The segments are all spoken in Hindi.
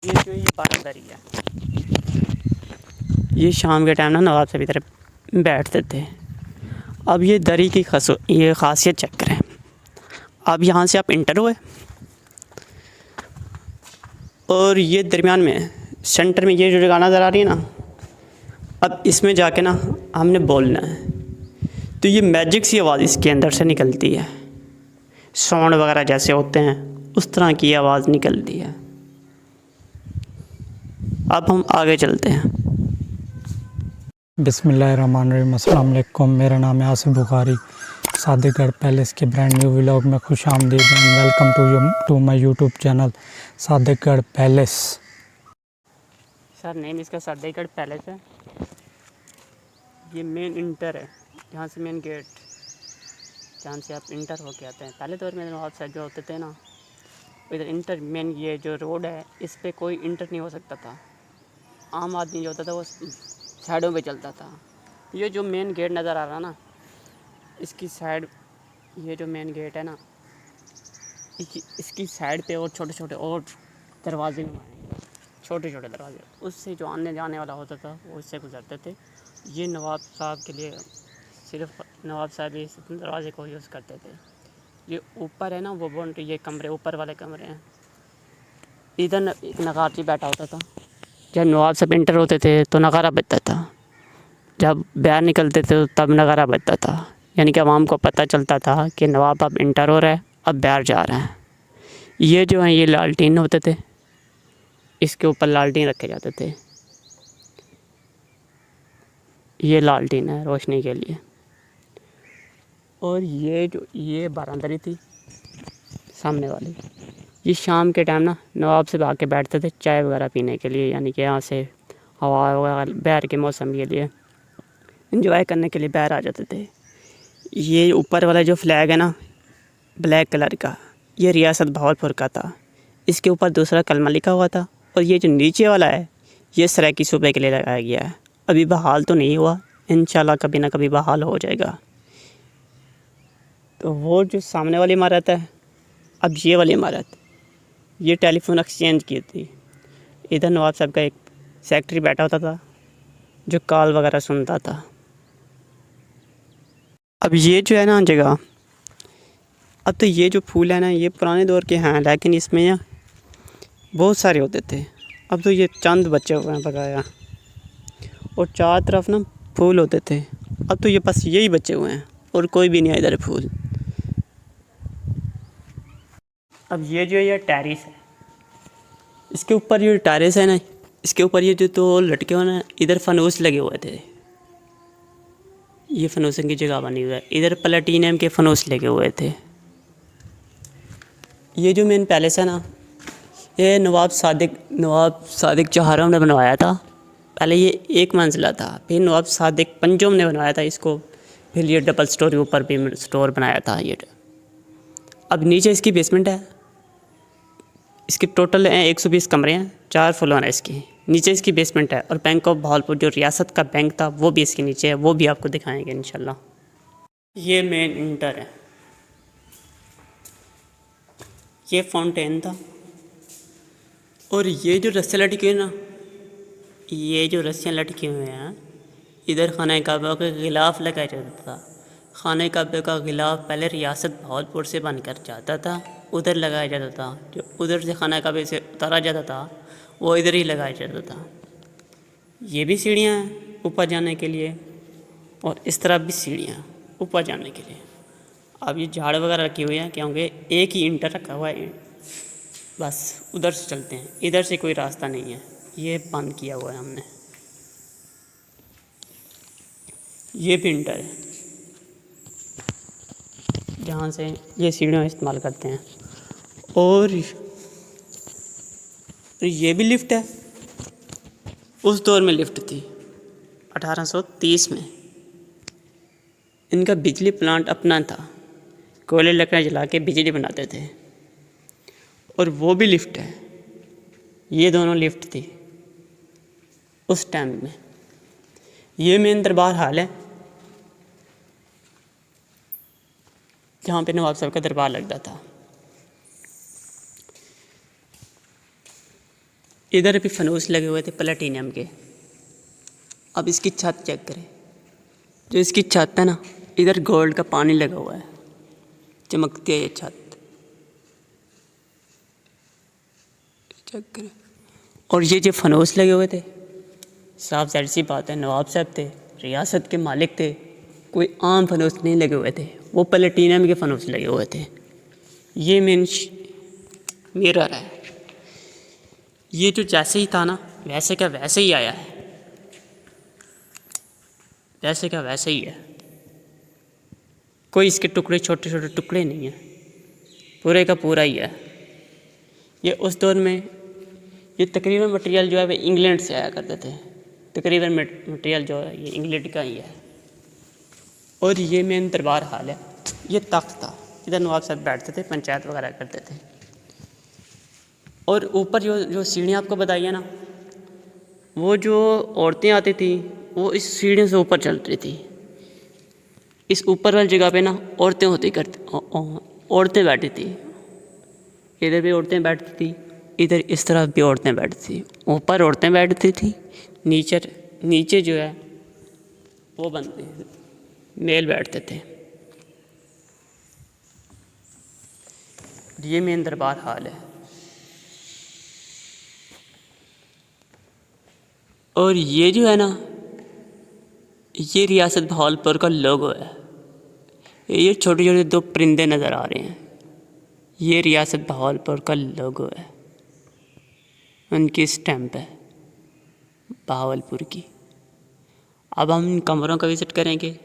ये बारंदरी है। ये शाम के टाइम ना नवाब साहब इधर बैठते थे। अब ये दरी की ये ख़ासियत चेक करें। अब यहाँ से आप इंटर हुए और ये दरमियान में सेंटर में ये जो जगह नज़र आ रही है ना, अब इसमें जाके ना हमने बोलना है। तो ये मैजिक सी आवाज़ इसके अंदर से निकलती है। साउंड वगैरह जैसे होते हैं उस तरह की आवाज़ निकलती है। अब हम आगे चलते हैं। बिस्मिल्लाहिर्रहमानिर्रहीम, अस्सलाम वालेकुम। मेरा नाम है आसिफ बुखारी। सादिकगढ़ पैलेस के ब्रांड न्यू व्लॉग में खुश आमदीद and welcome to my YouTube channel Sadiqgarh Palace. Sir name इसका सादिकगढ़ पैलेस है। ये मेन इंटर है, यहाँ से मेन गेट जहाँ से आप इंटर होके आते हैं। पहले दौर में नवाब साहब जो होते थे ना, इधर इंटर मेन ये जो रोड है इस पे कोई इंटर नहीं हो सकता था। आम आदमी जो होता था वो साइडों पे चलता था। ये जो मेन गेट नज़र आ रहा ना, इसकी साइड, ये जो मेन गेट है ना, इसकी साइड पे और छोटे छोटे और दरवाजे बनाए, छोटे छोटे दरवाजे। उससे जो आने जाने वाला होता था वो इससे गुजरते थे। ये नवाब साहब के लिए सिर्फ नवाब साहब इस दरवाजे को यूज़ करते थे। ये ऊपर है ना वो बाउंड्री, ये कमरे ऊपर वाले कमरे हैं। इधर एक नगारची बैठा होता था। जब नवाब साहब इंटर होते थे तो नगारा बजता था, जब बाहर निकलते थे तब नगारा बजता था। यानी कि आवाम को पता चलता था कि नवाब अब इंटर हो रहा है, अब बाहर जा रहे हैं। ये जो हैं ये लालटीन होते थे, इसके ऊपर लालटीन रखे जाते थे। ये लालटीन है रोशनी के लिए। और ये जो ये बारांदरी थी सामने वाली, ये शाम के टाइम ना नवाब से आके बैठते थे चाय वगैरह पीने के लिए। यानी कि यहाँ से हवा वगैरह बाहर के मौसम के लिए एंजॉय करने के लिए बाहर आ जाते थे। ये ऊपर वाला जो फ्लैग है ना ब्लैक कलर का, ये रियासत भावलपुर का था। इसके ऊपर दूसरा कलमा लिखा हुआ था। और ये जो नीचे वाला है ये सराइकी सूबे के लिए लगाया गया है। अभी बहाल तो नहीं हुआ, इंशाल्लाह कभी ना कभी बहाल हो जाएगा। तो वो जो सामने वाली इमारत है, अब ये वाली इमारत, ये टेलीफोन एक्सचेंज की थी। इधर नवाब साहब का एक सेक्रेटरी बैठा होता था जो कॉल वगैरह सुनता था। अब ये जो है ना जगह, अब तो ये जो फूल है ना ये पुराने दौर के हैं, लेकिन इसमें ना बहुत सारे होते थे। अब तो ये चंद बचे हुए हैं बकाया, और चार तरफ ना फूल होते थे। अब तो ये बस यही बचे हुए हैं और कोई भी नहीं है इधर फूल। अब ये जो ये टेरेस है, इसके ऊपर ये टेरेस है ना, इसके ऊपर ये जो तो लटके हुए ना, इधर फनूस लगे हुए थे। ये फनूसन की जगह बनी हुई है। इधर प्लेटिनम के फनूस लगे हुए थे। ये जो मेन पैलेस है ना, ये नवाब सादिक चौहारम ने बनवाया था। पहले ये एक मंजिला था, फिर नवाब सादिक पंजम ने बनवाया था इसको, फिर ये डबल स्टोरी ऊपर भी स्टोर बनाया था ये। अब नीचे इसकी बेसमेंट है। इसके टोटल 120 कमरे हैं, 4 फ्लोर है इसकी। नीचे इसकी बेसमेंट है और बैंक ऑफ भावलपुर जो रियासत का बैंक था वो भी इसके नीचे है, वो भी आपको दिखाएंगे इंशाल्लाह। ये मेन इंटर है। ये फाउंटेन था। और ये जो रस्सियाँ लटकी हुई ना, ये जो रस्सियाँ लटकी हुई हैं, इधर खाना काबा का गिलाफ लगाया जाता था। खाना काबा का गिलाफ पहले रियासत भावलपुर से बनकर जाता था, उधर लगाया जाता था। जो उधर से खाना काबे से उतारा जाता था वो इधर ही लगाया जाता था। ये भी सीढ़ियाँ हैं ऊपर जाने के लिए, और इस तरफ भी सीढ़ियाँ ऊपर जाने के लिए। अब ये झाड़ वगैरह रखी हुई हैं क्योंकि एक ही इंटर रखा हुआ है, बस उधर से चलते हैं, इधर से कोई रास्ता नहीं है, ये बंद किया हुआ है हमने। ये भी इंटर है जहाँ से ये सीढ़ियाँ इस्तेमाल करते हैं। और ये भी लिफ्ट है। उस दौर में लिफ्ट थी 1830 में। इनका बिजली प्लांट अपना था, कोयले लकड़ियाँ जला के बिजली बनाते थे। और वो भी लिफ्ट है। ये दोनों लिफ्ट थी उस टाइम में। ये मेन दरबार हाल है जहाँ पे नवाब साहब का दरबार लगता था। इधर भी फनूस लगे हुए थे प्लेटिनियम के। अब इसकी छत चेक करें, जो इसकी छत है ना, इधर गोल्ड का पानी लगा हुआ है, चमकती है ये छत, चेक करें। और ये जो फनूस लगे हुए थे, साफ जाहिर सी बात है नवाब साहब थे, रियासत के मालिक थे, कोई आम फनूस नहीं लगे हुए थे, वो प्लेटिनियम के फनूस लगे हुए थे। ये मेन मिरर है, ये जो जैसे ही था ना वैसे का वैसे ही आया है, वैसे का वैसे ही है, कोई इसके टुकड़े छोटे छोटे टुकड़े नहीं है, पूरे का पूरा ही है। ये उस दौर में ये तकरीबन मटेरियल जो है वो इंग्लैंड से आया करते थे, तकरीबन मटेरियल जो है ये इंग्लैंड का ही है। और ये मेन दरबार हाल है, ये तख्त था, इधर नवाब साहब बैठते थे, पंचायत वगैरह करते थे। और ऊपर जो जो सीढ़ियाँ आपको बताई है ना, वो जो औरतें आती थी वो इस सीढ़ियों से ऊपर चलती थी। इस ऊपर वाली जगह पे ना औरतें होती करती, औरतें बैठी थी, इधर भी औरतें बैठती थी, इधर इस तरफ भी औरतें बैठती थी। ऊपर औरतें बैठती थी, नीचे जो है वो बनते मेल बैठते थे। ये मेन दरबार हाल है। और ये जो है ना, ये रियासत भावलपुर का लोगो है। ये छोटे छोटे दो परिंदे नज़र आ रहे हैं, ये रियासत भावलपुर का लोगो है, उनकी स्टैंप है भावलपुर की। अब हम इन कमरों का विज़िट करेंगे।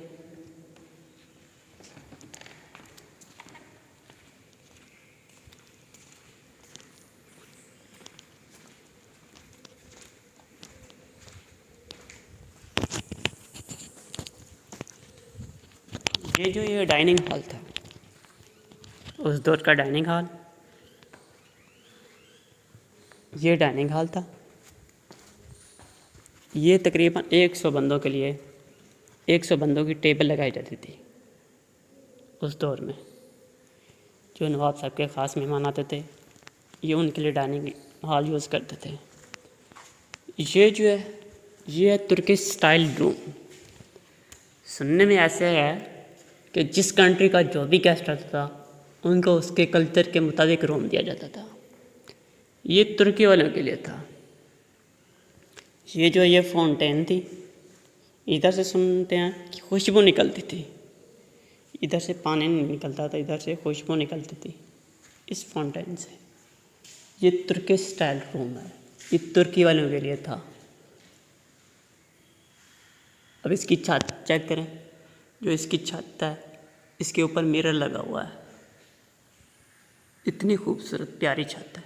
ये डाइनिंग हॉल था, उस दौर का डाइनिंग हॉल, ये डाइनिंग हॉल था। ये तकरीबन 100 बंदों के लिए 100 बंदों की टेबल लगाई जाती थी उस दौर में। जो नवाब साहब के ख़ास मेहमान आते थे, ये उनके लिए डाइनिंग हॉल यूज़ करते थे। ये जो है ये है तुर्किश स्टाइल रूम। सुनने में ऐसे है कि जिस कंट्री का जो भी गेस्ट आता था उनको उसके कल्चर के मुताबिक रूम दिया जाता था। ये तुर्की वालों के लिए था। ये फाउंटेन थी, इधर से सुनते हैं कि खुशबू निकलती थी, इधर से पानी नहीं निकलता था, इधर से खुशबू निकलती थी इस फाउंटेन से। ये तुर्की स्टाइल रूम है, ये तुर्की वालों के लिए था। अब इसकी छत चेक करें, जो इसकी छत है इसके ऊपर मिरर लगा हुआ है, इतनी खूबसूरत प्यारी छत है।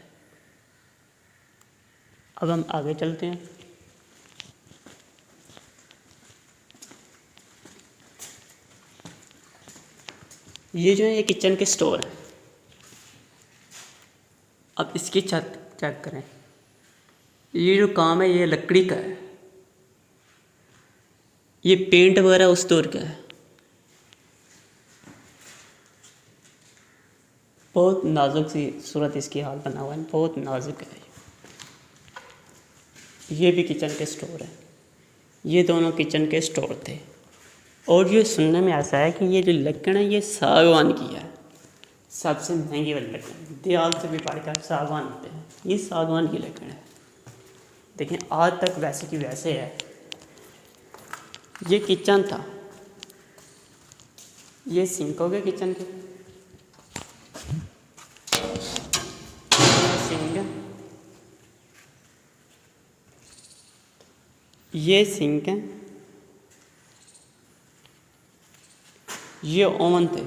अब हम आगे चलते हैं। ये जो है ये किचन के स्टोर है। अब इसकी छत चेक करें, ये जो काम है ये लकड़ी का है, ये पेंट वगैरह उस दौर का है। बहुत नाजुक सी सूरत इसकी हाल बना हुआ है, बहुत नाजुक है। ये भी किचन के स्टोर है, ये दोनों किचन के स्टोर थे। और ये सुनने में ऐसा है कि ये जो लकड़ है ये सागवान की है, सबसे महंगी वाली लकड़, दीवार से भी बढ़कर सागवान होते हैं, ये सागवान की लकड़ है। देखिए आज तक वैसे की वैसे है। ये किचन था, ये सिंक हो गए किचन के, सिंक है, ये सिंक है, ये ओवन थे,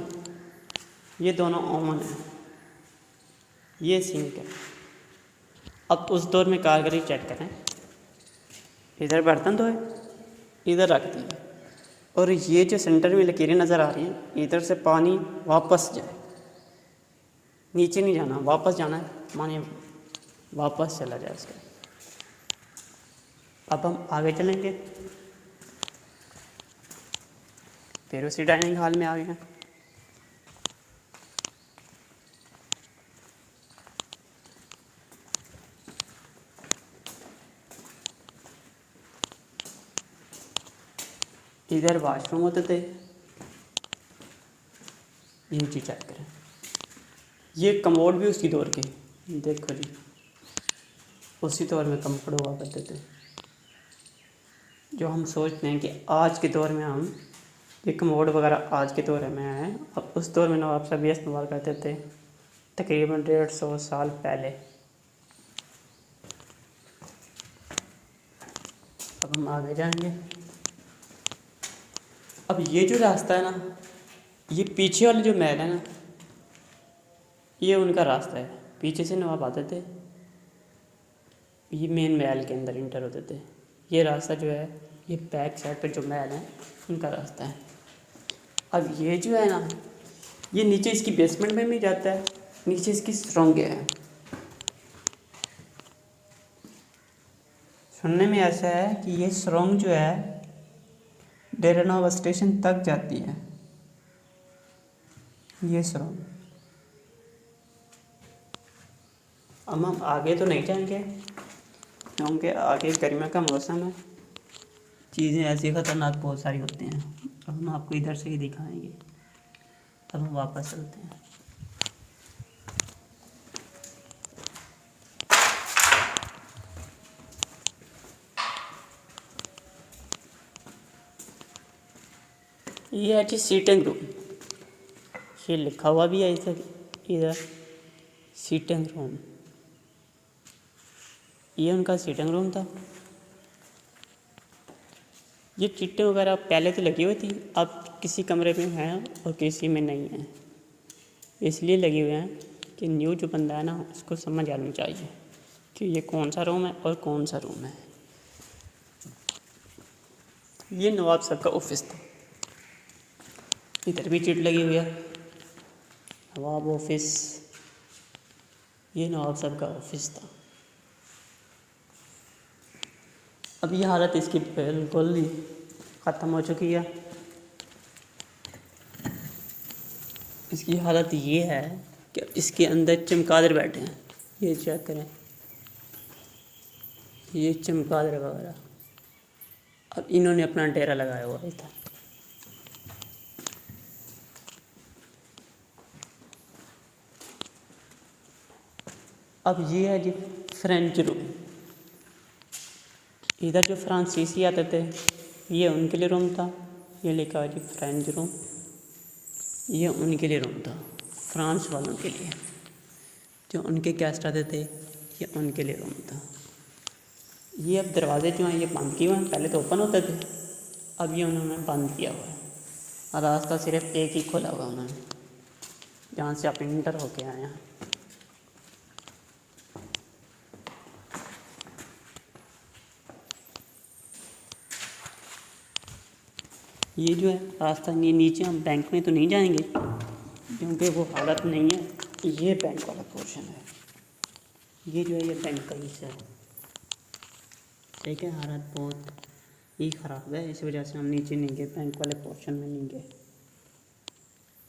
ये दोनों ओवन हैं, ये सिंक है। अब उस दौर में कारीगरी चेक करें, इधर बर्तन धोए, इधर रख दिए, और ये जो सेंटर में लकीरें नज़र आ रही हैं, इधर से पानी वापस जाए, नीचे नहीं जाना, वापस जाना है, पानी वापस चला जाए उसका। अब हम आगे चलेंगे, फिर उसी डाइनिंग हॉल में आ गए हैं। इधर वॉशरूम होते थे। ये चीज़ चेक करें, ये कमोड भी उसी दौर के, देखो जी, उसी दौर में कम्फर्ट हुआ करते थे। जो हम सोचते हैं कि आज के दौर में हम ये कमोड वगैरह आज के दौर में आए, अब उस दौर में नवाब साहब ये इस्तेमाल करते थे तकरीबन 150 साल पहले। अब हम आगे जाएंगे। अब ये जो रास्ता है ना, ये पीछे वाले जो महल है ना, ये उनका रास्ता है। पीछे से नवाब आते थे, ये मेन महल के अंदर इंटर होते थे। ये रास्ता जो है, ये बैक साइड पे जो महल है उनका रास्ता है। अब ये जो है ना, ये नीचे इसकी बेसमेंट में भी जाता है, नीचे इसकी सुरंगें हैं। सुनने में ऐसा है कि ये सुरंग जो है डेरा नवाब स्टेशन तक जाती है, ये सुरंग। अब हम आगे तो नहीं जाएंगे क्योंकि आगे गर्मियों का मौसम है, चीज़ें ऐसी ख़तरनाक बहुत सारी होती हैं। अब हम आपको इधर से ही दिखाएंगे। अब हम वापस चलते हैं। ये है जी सीटिंग रूम, ये लिखा हुआ भी है इधर सीटिंग रूम। ये उनका सीटिंग रूम था। ये चिट्टे वगैरह पहले तो लगी हुई थी, अब किसी कमरे में हैं और किसी में नहीं है। इसलिए लगे हुए हैं कि न्यू जो बंदा है ना, उसको समझ आनी चाहिए कि ये कौन सा रूम है और कौन सा रूम है। ये नवाब साहब का ऑफिस था। इधर भी चिट लगी हुई है, नवाब ऑफिस। ये नवाब साहब का ऑफिस था। अब ये हालत इसकी बिल्कुल ही ख़त्म हो चुकी है। इसकी हालत ये है कि इसके अंदर चमगादड़ बैठे हैं। ये चेक करें, ये चमगादड़ वगैरह। अब इन्होंने अपना डेरा लगाया हुआ था। अब ये है जी फ्रेंच रूम। इधर जो फ्रांसीसी आते थे, ये उनके लिए रूम था। ये लिखा है जी फ्रेंच रूम, ये उनके लिए रूम था, फ्रांस वालों के लिए। जो उनके गेस्ट आते थे, ये उनके लिए रूम था। ये अब दरवाजे जो हैं ये बंद किए हुए हैं, पहले तो ओपन होते थे, अब ये उन्होंने बंद किया हुआ है। और रास्ता सिर्फ एक ही खोला हुआ उन्होंने, जहाँ से आप इंटर होके आए हैं। ये जो है रास्ता, ये नीचे हम बैंक में तो नहीं जाएंगे क्योंकि वो हालत नहीं है। ये बैंक वाला पोर्शन है, ये जो है ये बैंक का हिस्सा है। ठीक है, हालत बहुत ही ख़राब है, इस वजह से हम नीचे नहीं गए, बैंक वाले पोर्शन में नहीं गए।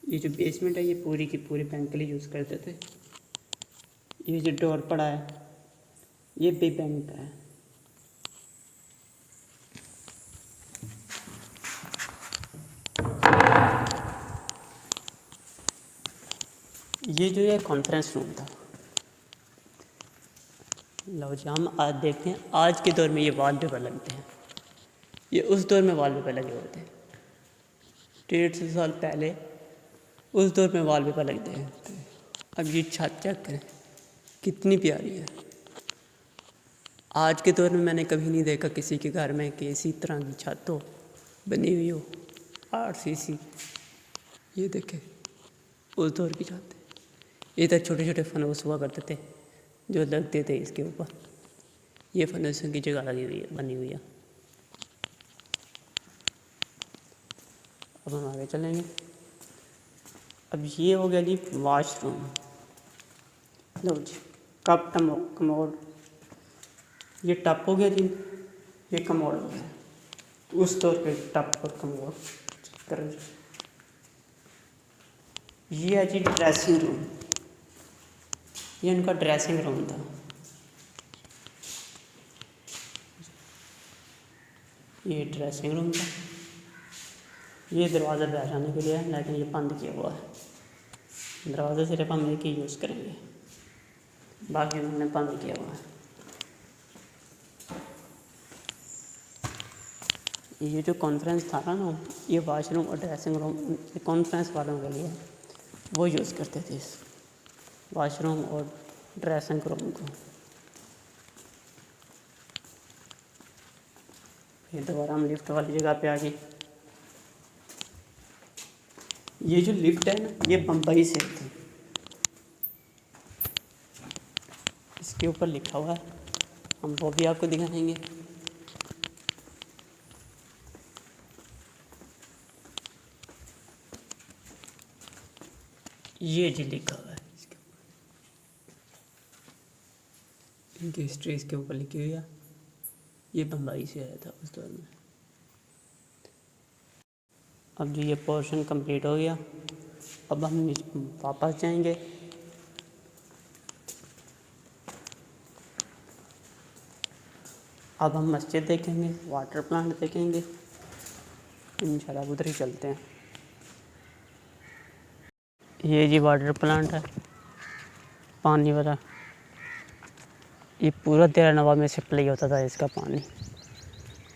ये जो बेसमेंट है ये पूरी की पूरी बैंक के लिए यूज़ करते थे। ये जो डोर पड़ा है ये भी बैंक का है। ये जो है कॉन्फ्रेंस रूम था। लो जी, हम आज देखते हैं आज के दौर में ये वॉलपेपर लगते हैं, ये उस दौर में वॉलपेपर लगे हुए थे। 150 साल पहले उस दौर में वॉलपेपर लगते हैं। अब ये छत चेक करें कितनी प्यारी है। आज के दौर में मैंने कभी नहीं देखा किसी के घर में कि इसी तरह की छत हो, बनी हुई हो RCC। ये देखें उस दौर की छत है। इधर छोटे छोटे फनूस हुआ करते थे जो लगते थे इसके ऊपर। ये फनूसों की जगह लगी हुई है, बनी हुई है। अब हम आगे चलेंगे। अब ये हो गया जी वॉशरूम। लो जी, कप कमोड, ये टप हो गया जी, ये कमोड हो गया। उस दौर पे टप और कमोड करो जी। ये है जी ड्रेसिंग रूम, ये उनका ड्रेसिंग रूम था। ये ड्रेसिंग रूम था। ये दरवाज़ा पे आ जाने के लिए है, लेकिन ये बंद किया हुआ है। दरवाज़ा सिर्फ हम एक ही यूज़ करेंगे, बाकी उन्होंने बंद किया हुआ है। ये जो कॉन्फ्रेंस था ना, ये वाशरूम और ड्रेसिंग रूम कॉन्फ्रेंस वालों के लिए वो यूज़ करते थे इस वाशरूम और ड्रेसिंग रूम को। फिर दोबारा हम लिफ्ट वाली जगह पे आ गए। ये जो लिफ्ट है ना, ये बम्बई से थी। इसके ऊपर लिखा हुआ है, हम वो भी आपको दिखाएंगे। ये जी लिखा हुआ है इसके ऊपर, इनकी हिस्ट्री इसके ऊपर लिखी हुई है। ये बम्बई से आया था उस दौर में। अब जो ये पोर्शन कंप्लीट हो गया, अब हम वापस जाएंगे। अब हम मस्जिद देखेंगे, वाटर प्लांट देखेंगे, इंशाल्लाह उधर ही चलते हैं। ये जी वाटर प्लांट है, पानी वाला। ये पूरा तेरानवा में सप्लाई होता था इसका पानी।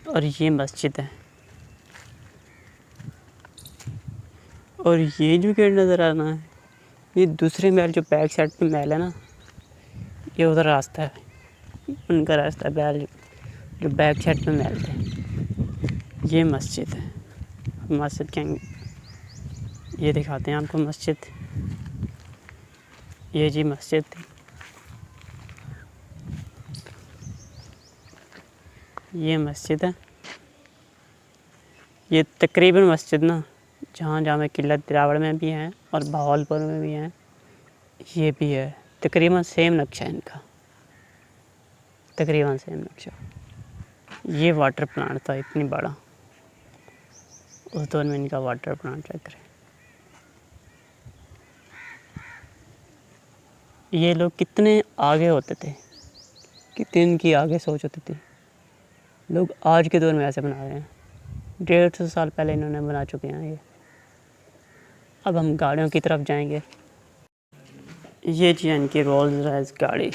और ये मस्जिद है। और ये जो गेट नज़र आ रहा है, ये दूसरे महल जो बैक साइड पे महल है ना, ये उधर रास्ता है, उनका रास्ता है। महल जो बैक साइड पे महल थे, ये मस्जिद है। मस्जिद के ये दिखाते हैं आपको मस्जिद। ये जी मस्जिद थी। ये मस्जिद है। ये तकरीबन मस्जिद ना जहाँ जामे किला दिरावड़ में भी हैं और बहावलपुर में भी हैं, ये भी है। तकरीबन सेम नक्शा है इनका, तकरीबन सेम नक्शा। ये वाटर प्लांट था इतनी बड़ा, उस दौर में इनका वाटर प्लांट चेक करें। ये लोग कितने आगे होते थे, कितनी इनकी आगे सोच होती थी। लोग आज के दौर में ऐसे बना रहे हैं, 150 साल पहले इन्होंने बना चुके हैं ये। अब हम गाड़ियों की तरफ जाएंगे। ये जी इनकी रोल्स रॉयस गाड़ी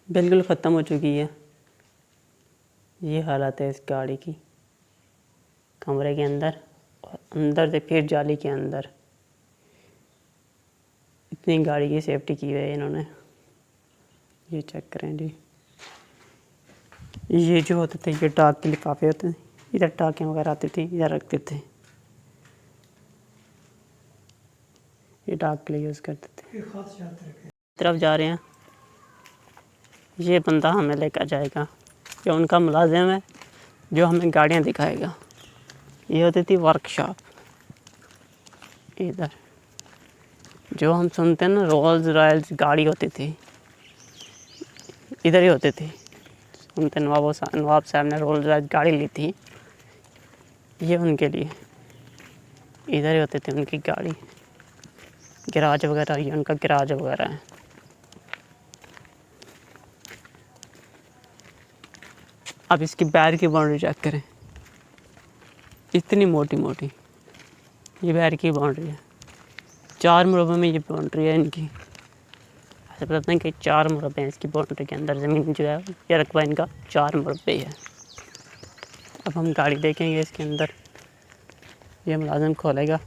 बिल्कुल ख़त्म हो चुकी है। ये हालत है इस गाड़ी की, कमरे के अंदर और अंदर से फिर जाली के अंदर। इतनी गाड़ी की सेफ्टी की हुई है इन्होंने। ये चेक करें जी। ये जो होते थे, ये डाक के लिफाफे होते थे, इधर टाकियाँ वगैरह आती थी, इधर रखते थे। ये डाक के लिए यूज़ करते थे। तरफ जा रहे हैं। ये बंदा हमें लेकर जाएगा, जो उनका मुलाजिम है, जो हमें गाड़ियाँ दिखाएगा। ये होती थी वर्कशॉप। इधर जो हम सुनते हैं ना, रोल्स रॉयल्स गाड़ी होती थी, इधर ही होती थी। सुनते नवाब साहब ने रोल्स रॉयल्स गाड़ी ली थी, ये उनके लिए इधर ही होती थी उनकी गाड़ी। गैराज वगैरह, ये उनका गैराज वगैरह है। अब इसकी बैर की बाउंड्री चेक करें, इतनी मोटी मोटी ये बैर की बाउंड्री है। 4 मुरब्बे में ये बाउंड्री है इनकी। ऐसे बताते हैं कि 4 मुरब्बे हैं इसकी बाउंड्री के अंदर। ज़मीन जो है ये रकबा इनका 4 मुरब्बे है। अब हम गाड़ी देखेंगे इसके अंदर। ये मुलाजिम खोलेगा,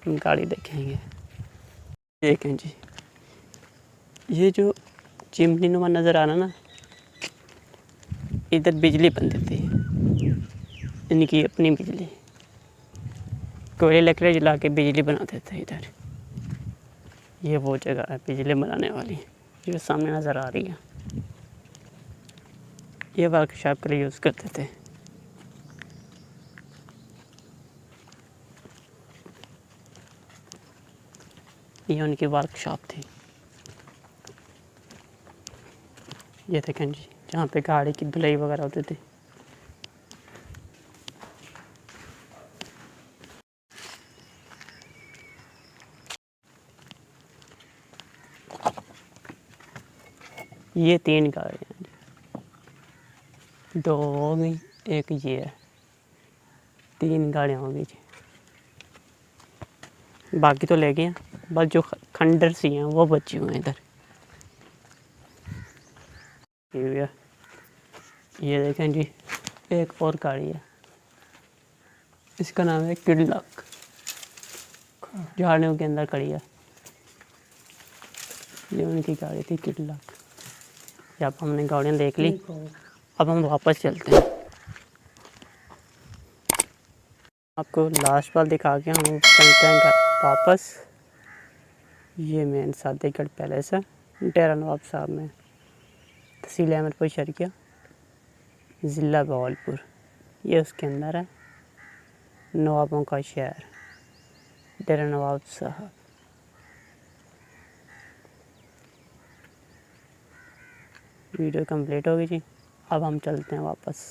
हम गाड़ी देखेंगे। देखें जी, ये जो चिमनी नुमा नज़र आ रहा ना, इधर बिजली बनती थी, इनकी अपनी बिजली। कोयले लकड़ी जला के बिजली बनाते थे इधर। ये वो जगह है बिजली बनाने वाली, ये सामने नज़र आ रही है। ये वर्कशॉप के लिए यूज़ करते थे। ये उनकी वर्कशॉप थी। ये देखें जी, जहाँ पे गाड़ी की धुलाई वगैरह होती थी। ये 3 गाड़ियाँ हैं, 2 हो गई, एक ये है। 3 गाड़ियाँ होगी जी, बाकी तो ले गए हैं, बस जो खंडर सी हैं वो बची हुए हैं इधर। ये देखें जी, एक और गाड़ी है, इसका नाम है किडलक, झाड़ियों के अंदर खड़ी है। ये उनकी गाड़ी थी किडलक। जब हमने गाड़ियाँ देख ली, अब हम वापस चलते हैं। आपको लास्ट बार दिखा के हम चलते हैं वापस। ये मेन सादेगढ़ पैलेस है, डेरा नवाब साहब में, तहसील अहमदपुर शर्किया, ज़िला बहावलपुर। ये उसके अंदर है, नवाबों का शहर, डेरा नवाब साहब। वीडियो कंप्लीट होगी जी, अब हम चलते हैं वापस।